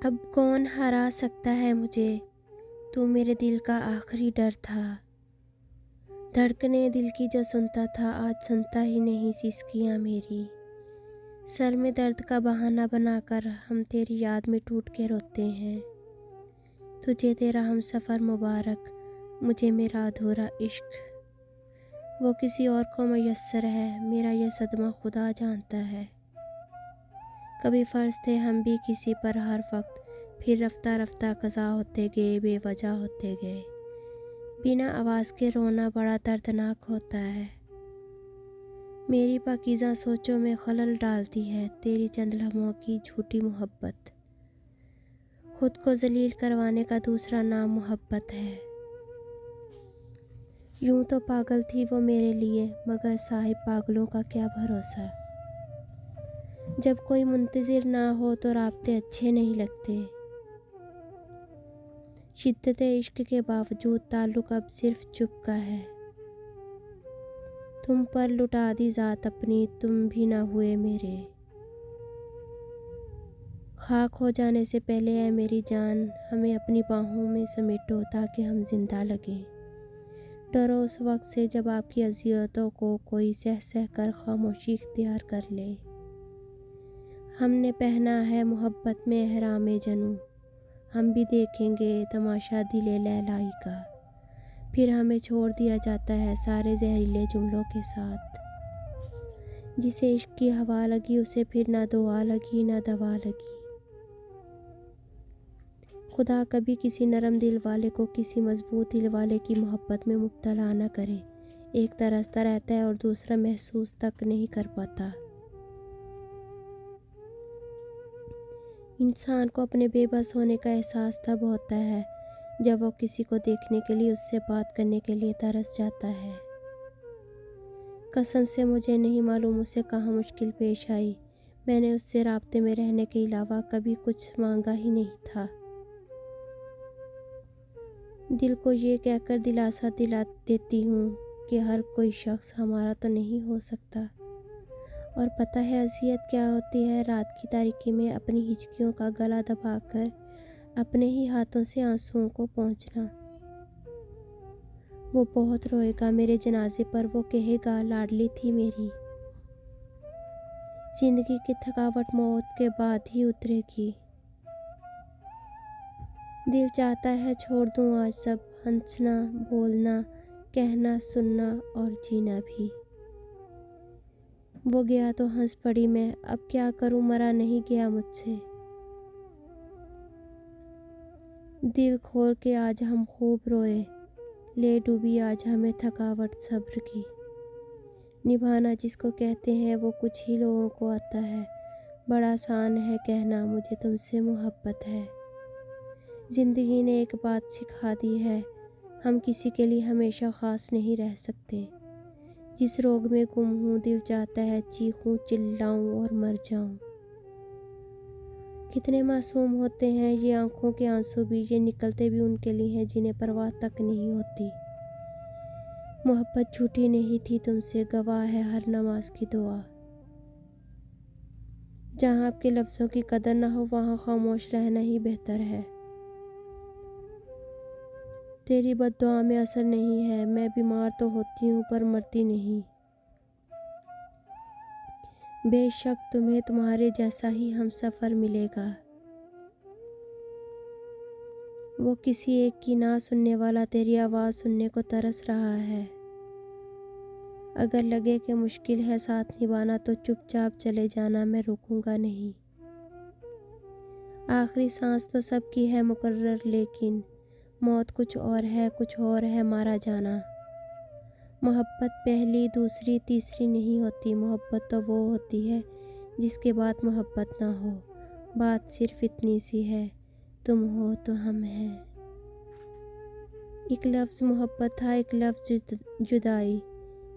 اب کون ہرا سکتا ہے مجھے، تو میرے دل کا آخری ڈر تھا۔ دھڑکنیں دل کی جو سنتا تھا، آج سنتا ہی نہیں سسکیاں میری۔ سر میں درد کا بہانہ بنا کر ہم تیری یاد میں ٹوٹ کے روتے ہیں۔ تجھے تیرا ہم سفر مبارک، مجھے میرا ادھورا عشق۔ وہ کسی اور کو میسر ہے، میرا یہ صدمہ خدا جانتا ہے۔ کبھی فرض تھے ہم بھی کسی پر ہر وقت، پھر رفتہ رفتہ قضا ہوتے گئے، بے وجہ ہوتے گئے۔ بنا آواز کے رونا بڑا دردناک ہوتا ہے۔ میری پاکیزہ سوچوں میں خلل ڈالتی ہے تیری چند لمحوں کی جھوٹی محبت۔ خود کو ذلیل کروانے کا دوسرا نام محبت ہے۔ یوں تو پاگل تھی وہ میرے لیے، مگر صاحب پاگلوں کا کیا بھروسہ۔ جب کوئی منتظر نہ ہو تو رابطے اچھے نہیں لگتے۔ شدت عشق کے باوجود تعلق اب صرف چپ کا ہے۔ تم پر لٹا دی ذات اپنی، تم بھی نہ ہوئے میرے۔ خاک ہو جانے سے پہلے اے میری جان، ہمیں اپنی باہوں میں سمیٹو تاکہ ہم زندہ لگیں۔ ڈرو اس وقت سے جب آپ کی اذیتوں کو کوئی سہ سہ کر خاموشی اختیار کر لے۔ ہم نے پہنا ہے محبت میں احرام جنوں، ہم بھی دیکھیں گے تماشا دل لیلائی کا۔ پھر ہمیں چھوڑ دیا جاتا ہے سارے زہریلے جملوں کے ساتھ۔ جسے عشق کی ہوا لگی اسے پھر نہ دعا لگی نہ دوا لگی۔ خدا کبھی کسی نرم دل والے کو کسی مضبوط دل والے کی محبت میں مبتلا نہ کرے۔ ایک ترستا رہتا ہے اور دوسرا محسوس تک نہیں کر پاتا۔ انسان کو اپنے بے بس ہونے کا احساس تب ہوتا ہے جب وہ کسی کو دیکھنے کے لیے، اس سے بات کرنے کے لیے ترس جاتا ہے۔ قسم سے مجھے نہیں معلوم اسے کہاں مشکل پیش آئی، میں نے اس سے رابطے میں رہنے کے علاوہ کبھی کچھ مانگا ہی نہیں تھا۔ دل کو یہ کہہ کر دلاسا دلا دیتی ہوں کہ ہر کوئی شخص ہمارا تو نہیں ہو سکتا۔ اور پتہ ہے اذیت کیا ہوتی ہے؟ رات کی تاریکی میں اپنی ہچکیوں کا گلا دبا کر اپنے ہی ہاتھوں سے آنسوؤں کو پونچھنا۔ وہ بہت روئے گا میرے جنازے پر، وہ کہے گا لاڈلی تھی میری۔ زندگی کی تھکاوٹ موت کے بعد ہی اترے گی۔ دل چاہتا ہے چھوڑ دوں آج سب، ہنسنا، بولنا، کہنا، سننا اور جینا بھی۔ وہ گیا تو ہنس پڑی میں، اب کیا کروں مرا نہیں گیا مجھ سے۔ دل کھول کے آج ہم خوب روئے، لے ڈوبی آج ہمیں تھکاوٹ صبر کی۔ نبھانا جس کو کہتے ہیں وہ کچھ ہی لوگوں کو آتا ہے، بڑا آسان ہے کہنا مجھے تم سے محبت ہے۔ زندگی نے ایک بات سکھا دی ہے، ہم کسی کے لیے ہمیشہ خاص نہیں رہ سکتے۔ جس روگ میں گم ہوں دل چاہتا ہے چیخوں چلاؤں اور مر جاؤں۔ کتنے معصوم ہوتے ہیں یہ آنکھوں کے آنسو بھی، یہ نکلتے بھی ان کے لیے ہیں جنہیں پرواہ تک نہیں ہوتی۔ محبت جھوٹی نہیں تھی تم سے، گواہ ہے ہر نماز کی دعا۔ جہاں آپ کے لفظوں کی قدر نہ ہو وہاں خاموش رہنا ہی بہتر ہے۔ تیری بد دعا میں اثر نہیں ہے، میں بیمار تو ہوتی ہوں پر مرتی نہیں۔ بے شک تمہیں تمہارے جیسا ہی ہم سفر ملے گا۔ وہ کسی ایک کی نہ سننے والا تیری آواز سننے کو ترس رہا ہے۔ اگر لگے کہ مشکل ہے ساتھ نبھانا تو چپ چاپ چلے جانا، میں رکوں گا نہیں۔ آخری سانس تو سب کی ہے مقرر، لیکن موت کچھ اور ہے مارا جانا۔ محبت پہلی دوسری تیسری نہیں ہوتی، محبت تو وہ ہوتی ہے جس کے بعد محبت نہ ہو۔ بات صرف اتنی سی ہے، تم ہو تو ہم ہیں۔ ایک لفظ محبت تھا، ایک لفظ جدائی،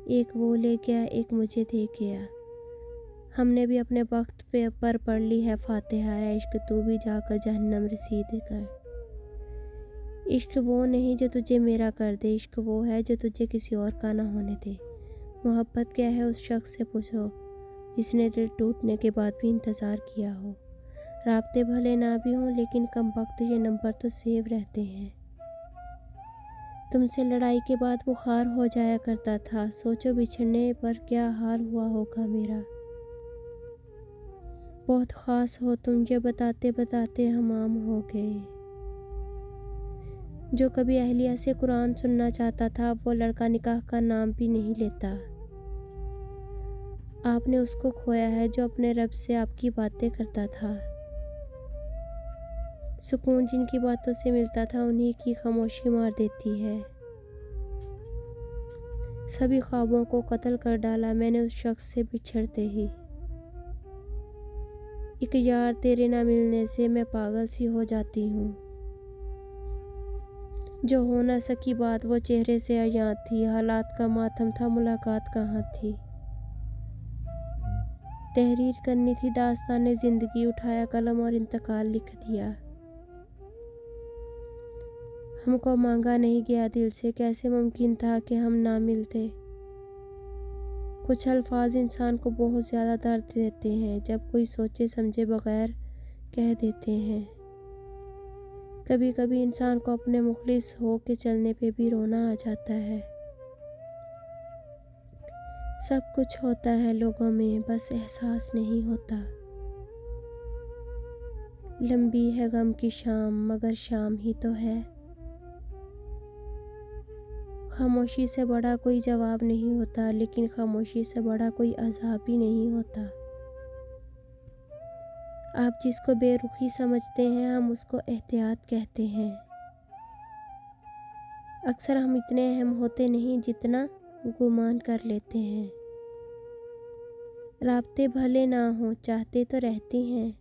ایک وہ لے گیا ایک مجھے دے گیا۔ ہم نے بھی اپنے وقت پر پڑھ لی ہے فاتحہ، اے عشق تو بھی جا کر جہنم رسید کر۔ عشق وہ نہیں جو تجھے میرا کر دے، عشق وہ ہے جو تجھے کسی اور کا نہ ہونے دے۔ محبت کیا ہے اس شخص سے پوچھو جس نے دل ٹوٹنے کے بعد بھی انتظار کیا ہو۔ رابطے بھلے نہ بھی ہوں لیکن کم وقت یہ نمبر تو سیو رہتے ہیں۔ تم سے لڑائی کے بعد بخار ہو جایا کرتا تھا، سوچو بچھڑنے پر کیا حال ہوا ہوگا میرا۔ بہت خاص ہو تم، یہ بتاتے بتاتے ہم عام ہو گئے۔ جو کبھی اہلیہ سے قرآن سننا چاہتا تھا وہ لڑکا نکاح کا نام بھی نہیں لیتا۔ آپ نے اس کو کھویا ہے جو اپنے رب سے آپ کی باتیں کرتا تھا۔ سکون جن کی باتوں سے ملتا تھا انہی کی خاموشی مار دیتی ہے۔ سبھی خوابوں کو قتل کر ڈالا میں نے اس شخص سے بچھڑتے ہی۔ ایک یار تیرے نہ ملنے سے میں پاگل سی ہو جاتی ہوں۔ جو ہو نہ سکی بات وہ چہرے سے عیاں تھی، حالات کا ماتم تھا ملاقات کہاں تھی۔ تحریر کرنی تھی داستان زندگی، اٹھایا قلم اور انتقال لکھ دیا۔ ہم کو مانگا نہیں گیا دل سے، کیسے ممکن تھا کہ ہم نہ ملتے۔ کچھ الفاظ انسان کو بہت زیادہ درد دیتے ہیں جب کوئی سوچے سمجھے بغیر کہہ دیتے ہیں۔ کبھی کبھی انسان کو اپنے مخلص ہو کے چلنے پہ بھی رونا آ جاتا ہے۔ سب کچھ ہوتا ہے لوگوں میں بس احساس نہیں ہوتا۔ لمبی ہے غم کی شام مگر شام ہی تو ہے۔ خاموشی سے بڑا کوئی جواب نہیں ہوتا لیکن خاموشی سے بڑا کوئی عذاب بھی نہیں ہوتا۔ آپ جس کو بے رخی سمجھتے ہیں ہم اس کو احتیاط کہتے ہیں۔ اکثر ہم اتنے اہم ہوتے نہیں جتنا گمان کر لیتے ہیں۔ رابطے بھلے نہ ہوں چاہتے تو رہتے ہیں۔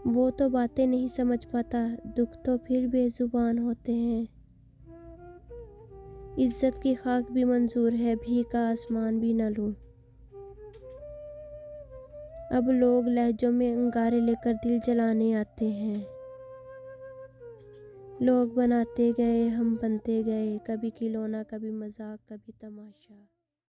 وہ تو باتیں نہیں سمجھ پاتا، دکھ تو پھر بے زبان ہوتے ہیں۔ عزت کی خاک بھی منظور ہے، بھیگا آسمان بھی نہ لوں۔ اب لوگ لہجوں میں انگارے لے کر دل جلانے آتے ہیں۔ لوگ بناتے گئے ہم بنتے گئے، کبھی کھلونا کبھی مذاق کبھی تماشا۔